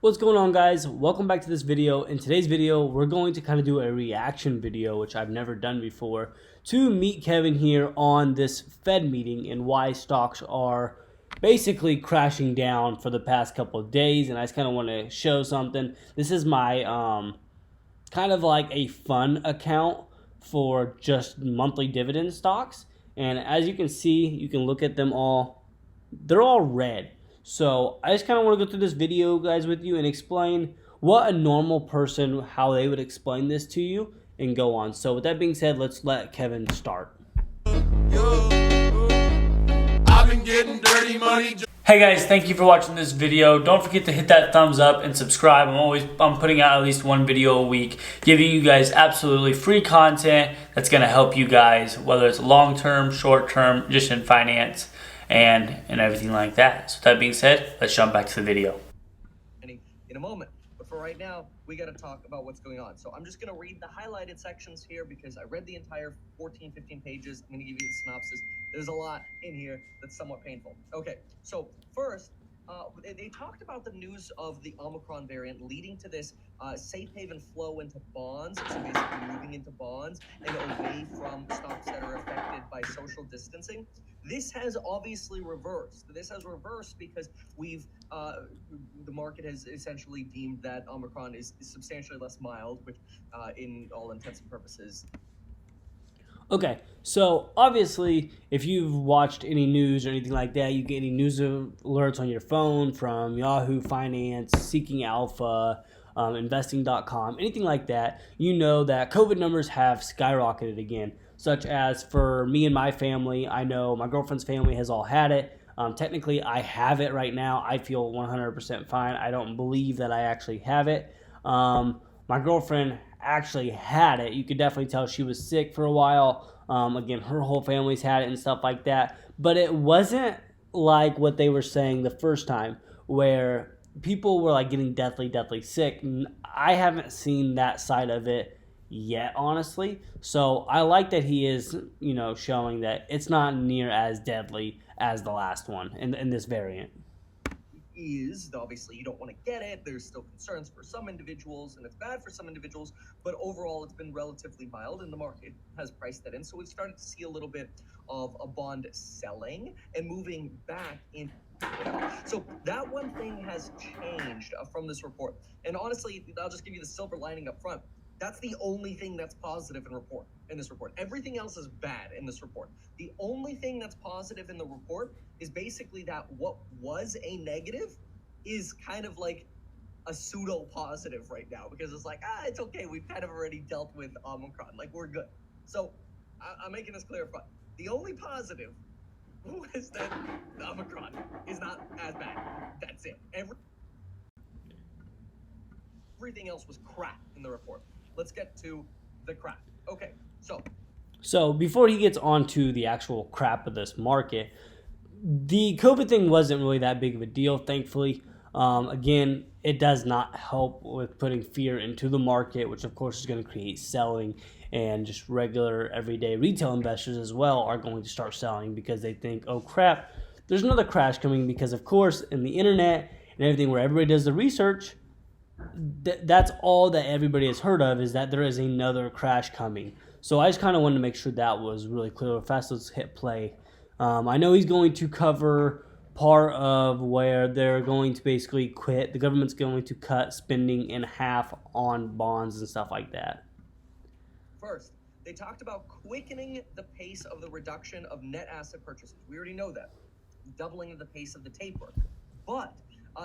What's going on, guys? Welcome back to this video. In today's video, we're going to kind of do a reaction video, which I've never done before, to meet Kevin here on this Fed meeting and why stocks are basically crashing down for the past couple of days. And I just kind of want to show something. This is my kind of like a fun account for just monthly dividend stocks. And as you can see, you can look at them all. They're all red. So I just kind of want to go through this video, guys, with you and explain what a normal person, how they would explain this to you and go on. So with that being said, let's let Kevin start. I've been getting dirty money. Hey guys, thank you for watching this video. Don't forget to hit that thumbs up and subscribe. I'm putting out at least one video a week, giving you guys absolutely free content that's gonna help you guys, whether it's long-term, short-term, just in finance and everything like that. So with that being said, let's jump back to the video. In a moment. But for right now, we got to talk about what's going on. So I'm just going to read the highlighted sections here because I read the entire 14, 15 pages. I'm going to give you the synopsis. There's a lot in here that's somewhat painful. Okay, so first, they talked about the news of the Omicron variant leading to this safe haven flow into bonds, so basically moving into bonds and away from stocks that are affected by social distancing. This has obviously reversed. This has reversed because the market has essentially deemed that Omicron is substantially less mild, which in all intents and purposes. Okay, so obviously, if you've watched any news or anything like that, you get any news alerts on your phone from Yahoo Finance, Seeking Alpha, Investing.com, anything like that, you know that COVID numbers have skyrocketed again. Such as for me and my family, I know my girlfriend's family has all had it. Technically, I have it right now. I feel 100% fine. I don't believe that I actually have it. My girlfriend actually had it. You could definitely tell she was sick for a while. Again, her whole family's had it and stuff like that. But it wasn't like what they were saying the first time, where people were like getting deathly sick. I haven't seen that side of it yet, honestly. So I like that he is, showing that it's not near as deadly as the last one in this variant. Is obviously you don't want to get it. There's still concerns for some individuals and it's bad for some individuals, but overall it's been relatively mild and the market has priced that in. So we've started to see a little bit of a bond selling and moving back in. So that one thing has changed from this report. And honestly, I'll just give you the silver lining up front. That's the only thing that's positive in this report. Everything else is bad in this report. The only thing that's positive in the report is basically that what was a negative is kind of like a pseudo positive right now, because it's like, it's okay. We've kind of already dealt with Omicron. Like, we're good. So I'm making this clear front. The only positive is that Omicron is not as bad. That's it. Everything else was crap in the report. Let's get to the crap. Okay, so before he gets on to the actual crap of this market, the COVID thing wasn't really that big of a deal, thankfully. Again, it does not help with putting fear into the market, which of course is going to create selling, and just regular everyday retail investors as well are going to start selling because they think, oh crap, there's another crash coming, because of course in the internet and everything where everybody does the research, that's all that everybody has heard of, is that there is another crash coming. So I just kind of wanted to make sure that was really clear. Fast, let's hit play. I know he's going to cover part of where they're going to basically quit. The government's going to cut spending in half on bonds and stuff like that. First, they talked about quickening the pace of the reduction of net asset purchases. We already know that. Doubling the pace of the taper. But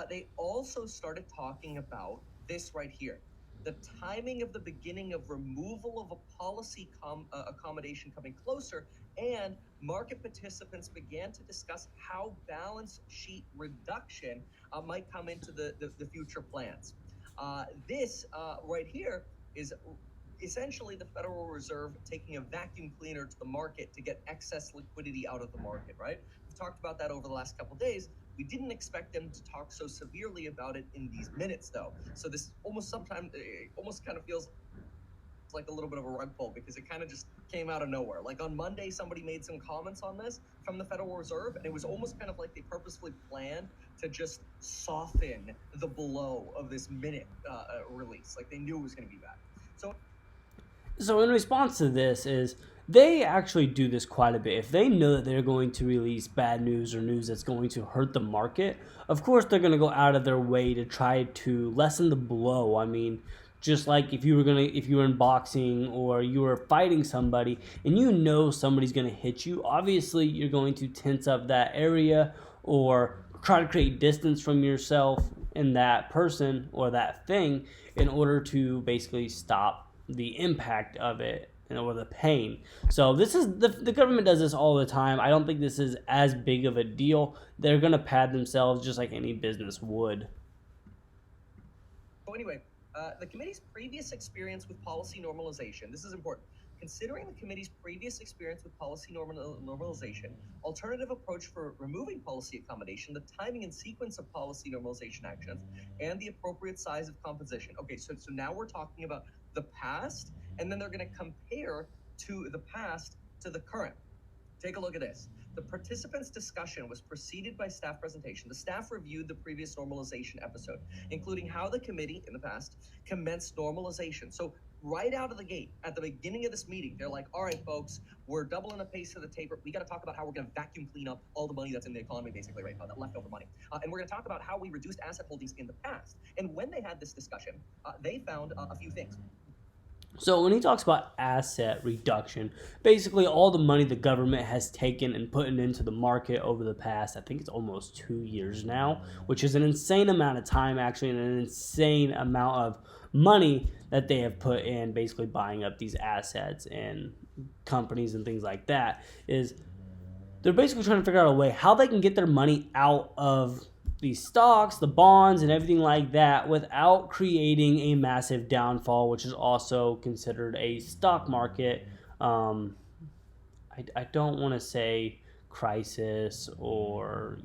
they also started talking about this right here. The timing of the beginning of removal of a policy accommodation coming closer, and market participants began to discuss how balance sheet reduction might come into the future plans. This right here is essentially the Federal Reserve taking a vacuum cleaner to the market to get excess liquidity out of the market, right? We've talked about that over the last couple of days. We didn't expect them to talk so severely about it in these minutes, though. So this almost kind of feels like a little bit of a rug pull because it kind of just came out of nowhere. Like on Monday, somebody made some comments on this from the Federal Reserve, and it was almost kind of like they purposefully planned to just soften the blow of this minute release. Like they knew it was going to be bad. So in response to this is they actually do this quite a bit. If they know that they're going to release bad news or news that's going to hurt the market, of course they're going to go out of their way to try to lessen the blow. I mean, just like if you were in boxing or you were fighting somebody and you know somebody's going to hit you, obviously you're going to tense up that area or try to create distance from yourself and that person or that thing in order to basically stop the impact of it or the pain. So this is the government does this all the time. I don't think this is as big of a deal. They're going to pad themselves just like any business would. So anyway, the committee's previous experience with policy normalization, this is important. Considering the committee's previous experience with policy normalization, alternative approach for removing policy accommodation, the timing and sequence of policy normalization actions, and the appropriate size of composition. Okay, so now we're talking about the past, and then they're going to compare to the past to the current. Take a look at this. The participants' discussion was preceded by staff presentation. The staff reviewed the previous normalization episode, including how the committee in the past commenced normalization. So right out of the gate, at the beginning of this meeting, they're like, all right, folks, we're doubling the pace of the taper. We got to talk about how we're going to vacuum clean up all the money that's in the economy, basically, right? That leftover money. And we're going to talk about how we reduced asset holdings in the past. And when they had this discussion, they found a few things. So when he talks about asset reduction, basically all the money the government has taken and put into the market over the past, I think it's almost 2 years now, which is an insane amount of time actually, and an insane amount of money that they have put in basically buying up these assets and companies and things like that, is they're basically trying to figure out a way how they can get their money out of these stocks, the bonds, and everything like that without creating a massive downfall, which is also considered a stock market. I don't want to say crisis or,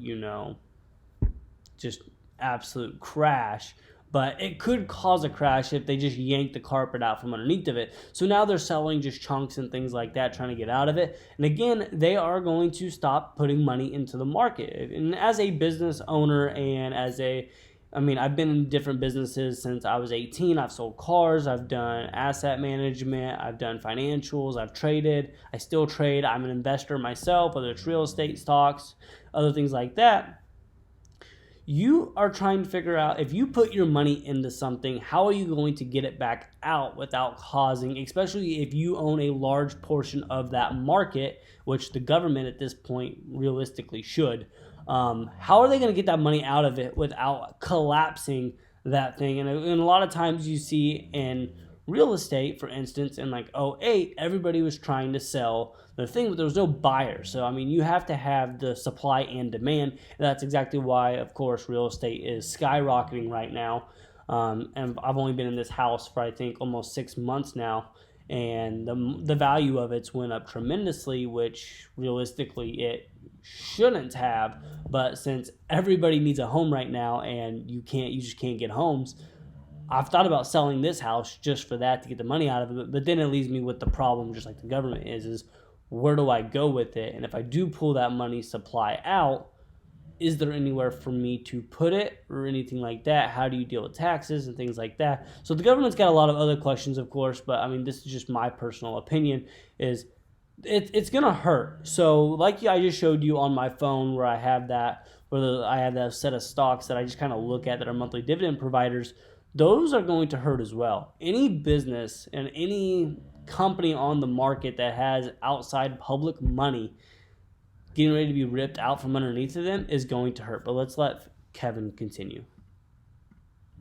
just absolute crash, but it could cause a crash if they just yank the carpet out from underneath of it. So now they're selling just chunks and things like that, trying to get out of it. And again, they are going to stop putting money into the market. And as a business owner and I've been in different businesses since I was 18. I've sold cars, I've done asset management, I've done financials, I've traded, I still trade. I'm an investor myself, whether it's real estate, stocks, other things like that. You are trying to figure out, if you put your money into something, how are you going to get it back out without causing, especially if you own a large portion of that market, which the government at this point realistically should. How are they going to get that money out of it without collapsing that thing? And a lot of times you see in real estate, for instance, in like 2008, everybody was trying to sell the thing, but there was no buyer. So, you have to have the supply and demand. And that's exactly why, of course, real estate is skyrocketing right now. And I've only been in this house for, I think, almost 6 months now. And the value of it's went up tremendously, which realistically it shouldn't have. But since everybody needs a home right now and you just can't get homes, I've thought about selling this house just for that, to get the money out of it. But then it leaves me with the problem, just like the government is where do I go with it? And if I do pull that money supply out, is there anywhere for me to put it or anything like that? How do you deal with taxes and things like that? So the government's got a lot of other questions, of course, but this is just my personal opinion, is it's going to hurt. So like I just showed you on my phone where I have that set of stocks that I just kind of look at that are monthly dividend providers, those are going to hurt as well. Any business and any company on the market that has outside public money getting ready to be ripped out from underneath of them is going to hurt. But let's let Kevin continue.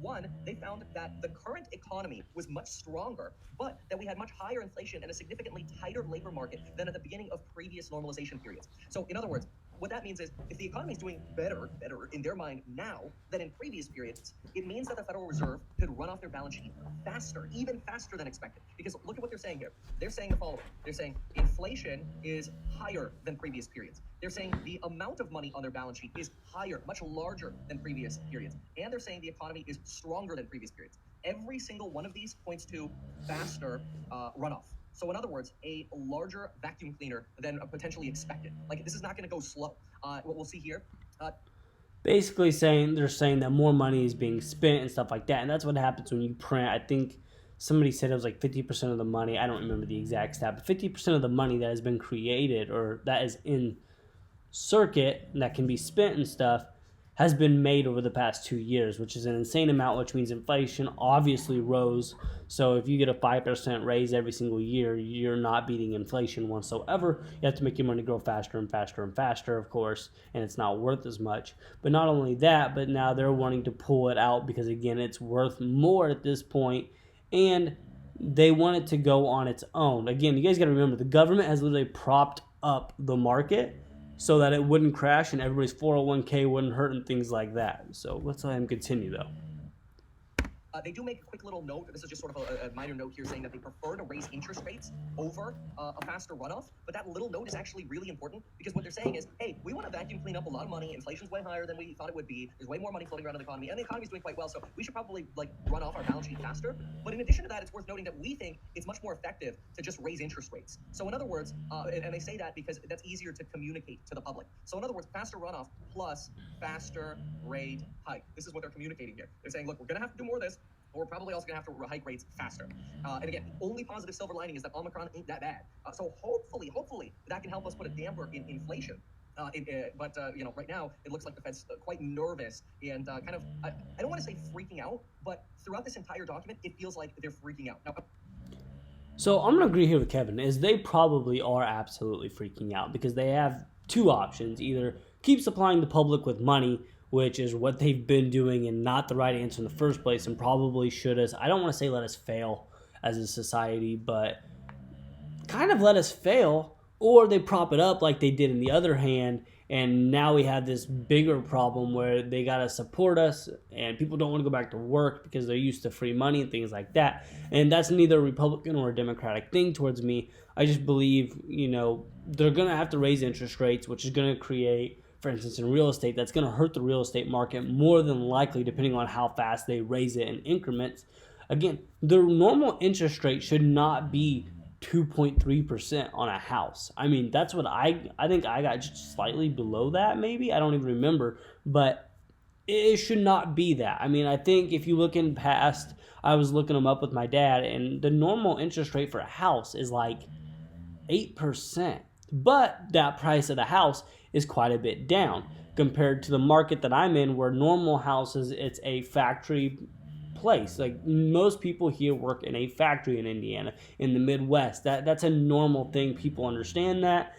One, they found that the current economy was much stronger, but that we had much higher inflation and a significantly tighter labor market than at the beginning of previous normalization periods. So in other words, what that means is if the economy is doing better in their mind now than in previous periods, it means that the Federal Reserve could run off their balance sheet faster, even faster than expected. Because look at what they're saying here. They're saying the following. They're saying inflation is higher than previous periods. They're saying the amount of money on their balance sheet is higher, much larger than previous periods. And they're saying the economy is stronger than previous periods. every single one of these points to faster runoff. So in other words, a larger vacuum cleaner than potentially expected. Like this is not going to go slow. What we'll see here. Basically they're saying that more money is being spent and stuff like that, and that's what happens when you print. I think somebody said it was like 50% of the money. I don't remember the exact stat, but 50% of the money that has been created or that is in circuit and that can be spent and stuff has been made over the past 2 years, which is an insane amount, which means inflation obviously rose. So if you get a 5% raise every single year, you're not beating inflation whatsoever. You have to make your money grow faster and faster and faster, of course, and it's not worth as much. But not only that, but now they're wanting to pull it out because, again, it's worth more at this point, and they want it to go on its own. Again, you guys got to remember, the government has literally propped up the market so that it wouldn't crash and everybody's 401k wouldn't hurt and things like that. So let's let him continue, though. They do make a quick little note. This is just sort of a minor note here saying that they prefer to raise interest rates over a faster runoff. But that little note is actually really important because what they're saying is, hey, we want to vacuum clean up a lot of money. Inflation's way higher than we thought it would be. There's way more money floating around in the economy, and the economy's doing quite well. So we should probably run off our balance sheet faster. But in addition to that, it's worth noting that we think it's much more effective to just raise interest rates. So in other words, and they say that because that's easier to communicate to the public. So in other words, faster runoff plus faster rate hike. This is what they're communicating here. They're saying, look, we're going to have to do more of this. But we're probably also going to have to hike rates faster. And again, the only positive silver lining is that Omicron ain't that bad. So hopefully, that can help us put a damper in inflation. But right now, it looks like the Fed's quite nervous and kind of, I don't want to say freaking out, but throughout this entire document, it feels like they're freaking out. Now, so I'm going to agree here with Kevin, is they probably are absolutely freaking out because they have two options. Either keep supplying the public with money, which is what they've been doing and not the right answer in the first place and probably should us, I don't want to say let us fail as a society, but kind of let us fail, or they prop it up like they did in the other hand, and now we have this bigger problem where they got to support us and people don't want to go back to work because they're used to free money and things like that. And that's neither a Republican or a Democratic thing towards me. I just believe, they're going to have to raise interest rates, which is going to create, for instance, in real estate, that's going to hurt the real estate market more than likely, depending on how fast they raise it in increments. Again, the normal interest rate should not be 2.3% on a house. I mean, that's what I think I got just slightly below that, maybe. I don't even remember, but it should not be that. I mean, I think if you look in past, I was looking them up with my dad, and the normal interest rate for a house is like 8%. But that price of the house is quite a bit down compared to the market that I'm in, where normal houses, it's a factory place. Like most people here work in a factory in Indiana, in the Midwest. That's a normal thing. People understand that.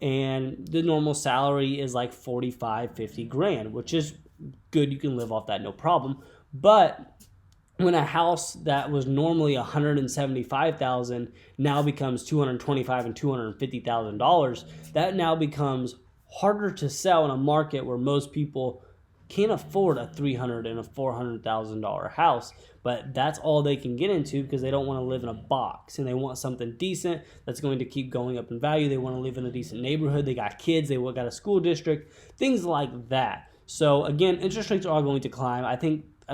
And the normal salary is like 45, 50 grand, which is good. You can live off that, no problem. But when a house that was normally $175,000 now becomes $225,000 and $250,000, that now becomes harder to sell in a market where most people can't afford a $300,000 and a $400,000 house, but that's all they can get into because they don't want to live in a box and they want something decent that's going to keep going up in value. They want to live in a decent neighborhood. They got kids. They got a school district, things like that. So again, interest rates are going to climb. I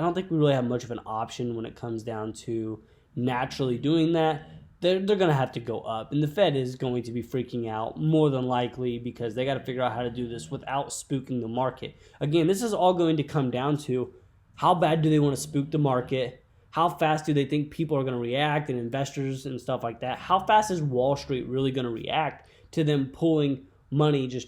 don't think we really have much of an option when it comes down to naturally doing that. They're going to have to go up, and the Fed is going to be freaking out more than likely because they got to figure out how to do this without spooking the market. Again, this is all going to come down to how bad do they want to spook the market? How fast do they think people are going to react and investors and stuff like that? How fast is Wall Street really going to react to them pulling money just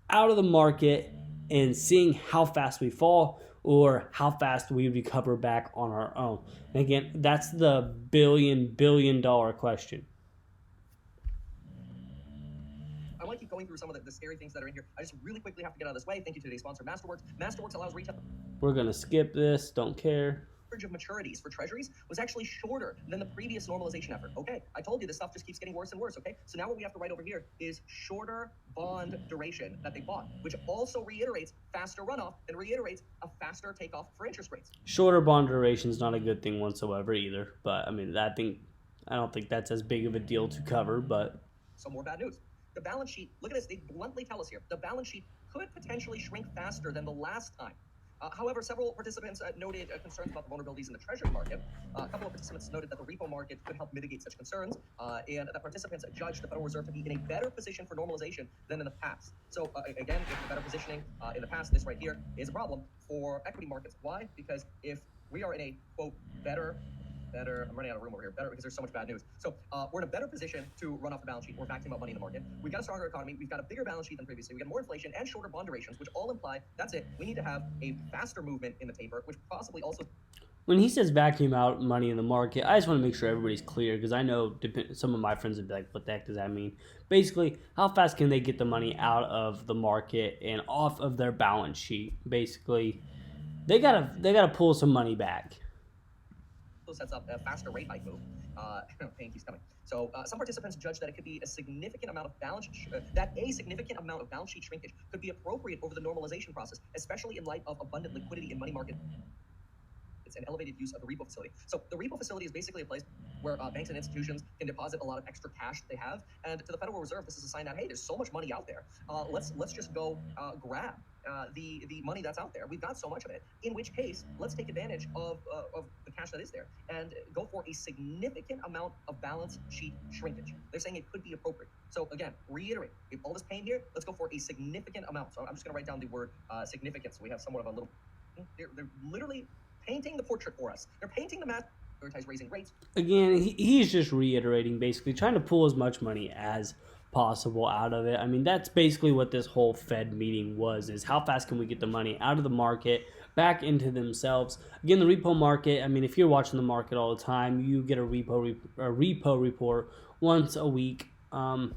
out of the market and seeing how fast we fall or how fast we recover back on our own? And again, that's the billion dollar question. I want to keep going through some of the scary things that are in here. I just really quickly have to get out of this way. Thank you to today's sponsor, Masterworks. Masterworks allows retail. We're going to skip this. Don't care. Of maturities for treasuries was actually shorter than the previous normalization effort. Okay, I told you this stuff just keeps getting worse and worse. Okay, so now what we have to write over here is shorter bond duration that they bought, which also reiterates faster runoff and reiterates a faster takeoff for interest rates. Shorter bond duration is not a good thing whatsoever either, but I mean, I don't think that's as big of a deal to cover. But some more bad news. The balance sheet, look at this, they bluntly tell us here, the balance sheet could potentially shrink faster than the last time However, several participants noted concerns about the vulnerabilities in the treasury market. A couple of participants noted that the repo market could help mitigate such concerns, and that participants judged the Federal Reserve to be in a better position for normalization than in the past. So again, if the better positioning in the past, this right here is a problem for equity markets. Why? Because if we are in a, quote, better, I'm running out of room over here, better because there's so much bad news. So we're in a better position to run off the balance sheet. We're vacuuming out money in the market. We've got a stronger economy. We've got a bigger balance sheet than previously. We got more inflation and shorter bond durations, which all imply that's it. We need to have a faster movement in the taper, which possibly also. When he says vacuum out money in the market, I just want to make sure everybody's clear because I know some of my friends would be like, what the heck does that mean? Basically, how fast can they get the money out of the market and off of their balance sheet? Basically, they gotta pull some money back. Sets up a faster rate hike move. Pain keeps coming. So some participants judge that it could be a significant amount of balance sheet shrinkage could be appropriate over the normalization process, especially in light of abundant liquidity in money market and elevated use of the repo facility. So the repo facility is basically a place where banks and institutions can deposit a lot of extra cash they have, and to the Federal Reserve, this is a sign that, hey, there's so much money out there. Let's just go grab the money that's out there. We've got so much of it. In which case, let's take advantage of the cash that is there and go for a significant amount of balance sheet shrinkage. They're saying it could be appropriate. So again, reiterate, if all this pain here, let's go for a significant amount. So I'm just going to write down the word significant, so we have somewhat of a little. They're literally painting the portrait for us. They're painting the map. Prioritize raising rates. Again, he's just reiterating, basically trying to pull as much money as possible out of it. I mean, that's basically what this whole Fed meeting was, is how fast can we get the money out of the market back into themselves. Again, the repo market, I mean, if you're watching the market all the time, you get a repo report once a week. I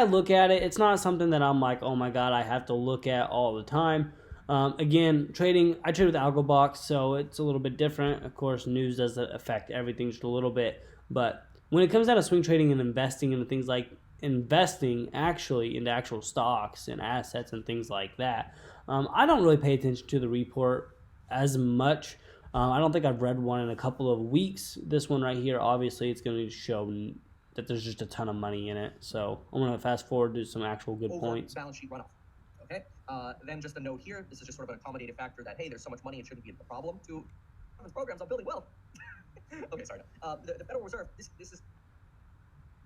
look at it. It's not something that I'm like, oh my God, I have to look at all the time. Again, I trade with AlgoBox, so it's a little bit different. Of course, news doesn't affect everything just a little bit. But when it comes down to swing trading and investing into things like investing actually into actual stocks and assets and things like that, I don't really pay attention to the report as much. I don't think I've read one in a couple of weeks. This one right here, obviously, it's going to show that there's just a ton of money in it. So I'm going to fast forward to some actual good points. Balance sheet runoff. Okay. Then just a note here. This is just sort of an accommodative factor that, hey, there's so much money, it shouldn't be a problem to programs on building wealth. Okay, sorry. The Federal Reserve. This is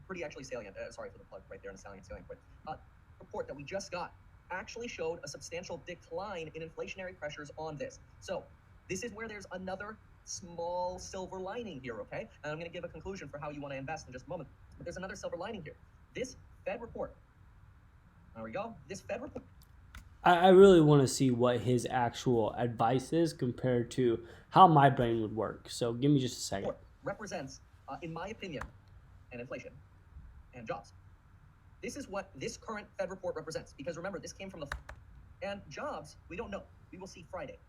pretty actually salient. Sorry for the plug right there in the salient point. Report that we just got actually showed a substantial decline in inflationary pressures on this. So this is where there's another small silver lining here. Okay, and I'm going to give a conclusion for how you want to invest in just a moment. But there's another silver lining here. This Fed report. There we go. This Fed report. I really want to see what his actual advice is compared to how my brain would work. So give me just a second. Represents, in my opinion, and inflation and jobs. This is what this current Fed report represents. Because remember, this came from the and jobs, we don't know. We will see Friday.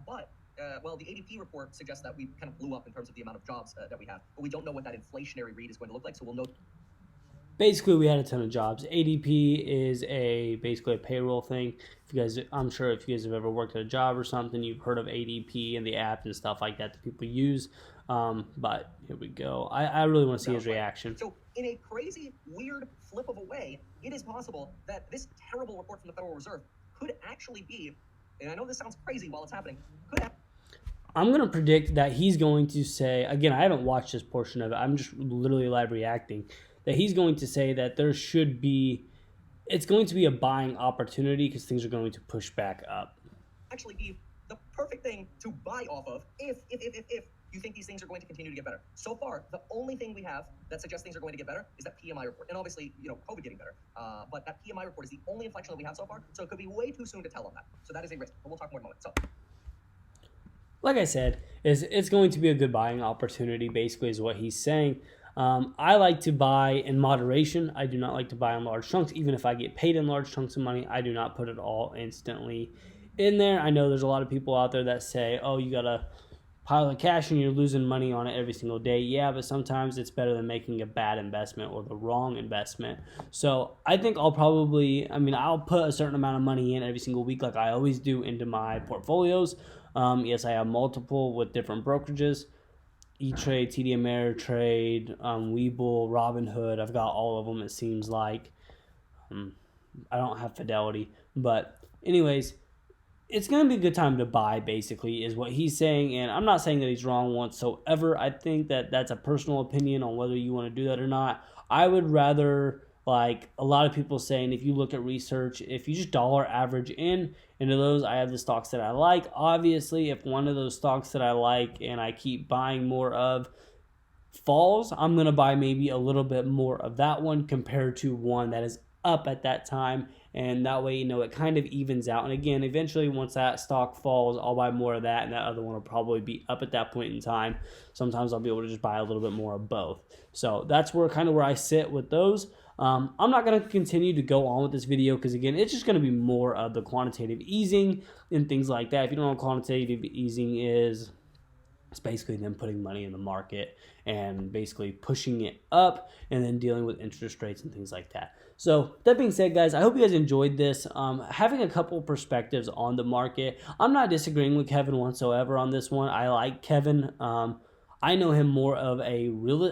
But the ADP report suggests that we kind of blew up in terms of the amount of jobs that we have. But we don't know what that inflationary read is going to look like. So we'll know. Basically, we had a ton of jobs. ADP is basically a payroll thing. I'm sure if you guys have ever worked at a job or something, you've heard of ADP and the app and stuff like that people use. But here we go. I really want to see his reaction. So in a crazy, weird flip of a way, it is possible that this terrible report from the Federal Reserve could actually be, and I know this sounds crazy while it's happening, I'm going to predict that he's going to say, again, I haven't watched this portion of it. I'm just literally live reacting. That he's going to say that it's going to be a buying opportunity because things are going to push back up. Actually be the perfect thing to buy off of if you think these things are going to continue to get better. So far, the only thing we have that suggests things are going to get better is that PMI report. And obviously, COVID getting better. But that PMI report is the only inflection that we have so far. So it could be way too soon to tell on that. So that is a risk. But we'll talk more in a moment. So, like I said, it's going to be a good buying opportunity, basically, is what he's saying. I like to buy in moderation. I do not like to buy in large chunks. Even if I get paid in large chunks of money, I do not put it all instantly in there. I know there's a lot of people out there that say, oh, you got a pile of cash and you're losing money on it every single day. Yeah, but sometimes it's better than making a bad investment or the wrong investment. So I think I'll put a certain amount of money in every single week like I always do into my portfolios. Yes, I have multiple with different brokerages. E-Trade, TD Ameritrade, Webull, Robinhood. I've got all of them, it seems like. I don't have Fidelity. But anyways, it's going to be a good time to buy, basically, is what he's saying. And I'm not saying that he's wrong whatsoever. I think that that's a personal opinion on whether you want to do that or not. I would rather, like a lot of people saying, if you look at research, if you just dollar average into those, I have the stocks that I like. Obviously, if one of those stocks that I like and I keep buying more of falls, I'm going to buy maybe a little bit more of that one compared to one that is up at that time, and that way, it kind of evens out. And again, eventually once that stock falls, I'll buy more of that, and that other one will probably be up at that point in time. Sometimes I'll be able to just buy a little bit more of both. So that's where I sit with those. I'm not going to continue to go on with this video because, again, it's just going to be more of the quantitative easing and things like that. If you don't know what quantitative easing is, it's basically them putting money in the market and basically pushing it up and then dealing with interest rates and things like that. So that being said, guys, I hope you guys enjoyed this. Having a couple perspectives on the market. I'm not disagreeing with Kevin whatsoever on this one. I like Kevin. I know him more of a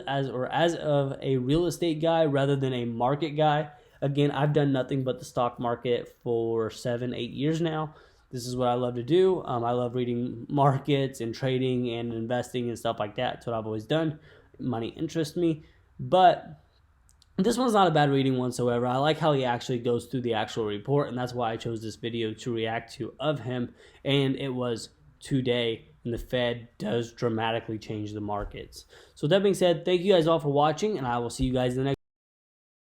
as of a real estate guy rather than a market guy. Again, I've done nothing but the stock market for 7-8 years now. This is what I love to do. I love reading markets and trading and investing and stuff like that. That's what I've always done. Money interests me. But this one's not a bad reading whatsoever. I like how he actually goes through the actual report, and that's why I chose this video to react to of him. And it was today, and the Fed does dramatically change the markets. So that being said, thank you guys all for watching, and I will see you guys in the next